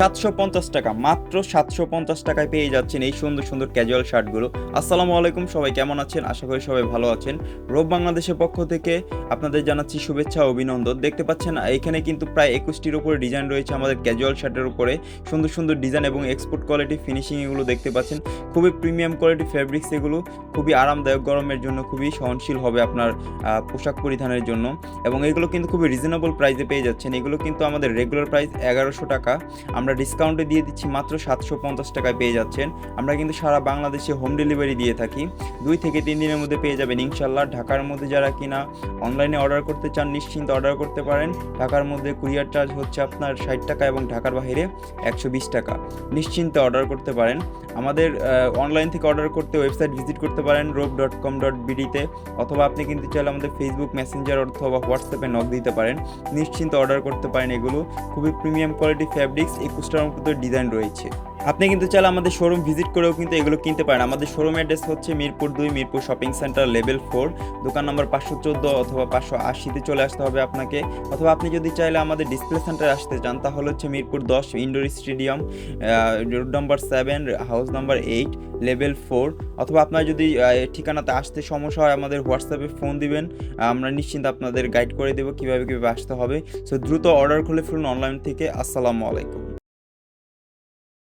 750 টাকা, মাত্র 750 টাকায় পেয়ে যাচ্ছেন এই সুন্দর সুন্দর ক্যাজুয়াল শার্টগুলো। আসসালামু আলাইকুম, সবাই কেমন আছেন? আশা করি সবাই ভালো আছেন। রোব বাংলাদেশের পক্ষ থেকে আপনাদের জানাচ্ছি শুভেচ্ছা ও অভিনন্দন। দেখতে পাচ্ছেন এখানে কিন্তু প্রায় 21টির উপরে ডিজাইন রয়েছে আমাদের ক্যাজুয়াল শার্টের উপরে। সুন্দর সুন্দর ডিজাইন এবং এক্সপোর্ট কোয়ালিটি ফিনিশিং এগুলো দেখতে পাচ্ছেন। খুবই প্রিমিয়াম কোয়ালিটি ফ্যাব্রিক্স এগুলো, খুবই আরামদায়ক, গরমের জন্য খুবই সহনশীল হবে আপনার পোশাক পরিধানের জন্য। এবং এগুলো কিন্তু খুবই রিজনেবল প্রাইসে পেয়ে যাচ্ছেন। এগুলো কিন্তু আমাদের রেগুলার প্রাইস 1100 টাকা, আমরা ডিসকাউন্টে দিয়ে দিচ্ছি মাত্র 750 টাকায় পেয়ে যাচ্ছেন। আমরা কিন্তু সারা বাংলাদেশে হোম ডেলিভারি দিয়ে থাকি, 2 থেকে 3 দিনের মধ্যে পেয়ে যাবেন ইনশাল্লাহ। ঢাকার মধ্যে যারা কিনা অনলাইনে অর্ডার করতে চান নিশ্চিন্তে অর্ডার করতে পারেন। ঢাকার মধ্যে কুরিয়ার চার্জ হচ্ছে আপনার 60 টাকা এবং ঢাকার বাইরে 120 টাকা। নিশ্চিন্তে অর্ডার করতে পারেন। আমাদের অনলাইন থেকে অর্ডার করতে ওয়েবসাইট ভিজিট করতে পারেন rob.com.bd-তে, অথবা আপনি কিন্তু চাইলে আমাদের ফেসবুক মেসেঞ্জার অথবা হোয়াটসঅ্যাপে নক দিতে পারেন। নিশ্চিন্তে অর্ডার করতে পারেন। এগুলো খুবই প্রিমিয়াম কোয়ালিটি ফ্যাব্রিক্স, 21টার মতো ডিজাইন রয়েছে। আপনি কিন্তু চাইলে আমাদের শোরুম ভিজিট করেও কিন্তু এগুলো কিনতে পারেন। আমাদের শোরুম অ্যাড্রেস হচ্ছে Mirpur 2, Mirpur shopping centre, level 4, দোকান নম্বর 514 অথবা 580-তে চলে আসতে হবে আপনাকে। অথবা আপনি যদি চাইলে আমাদের ডিসপ্লে সেন্টারে আসতে চান তাহলে হচ্ছে Mirpur 10, indoor stadium, road number 7, house নম্বর 8, লেভেল 4। অথবা আপনার যদি ঠিকানাতে আসতে সমস্যা হয় আমাদের হোয়াটসঅ্যাপে ফোন দিবেন, আমরা নিশ্চিন্তে আপনাদের গাইড করে দেবো কীভাবে আসতে হবে। সো দ্রুত অর্ডার খুলে ফেলুন অনলাইন থেকে। আসসালামু আলাইকুম।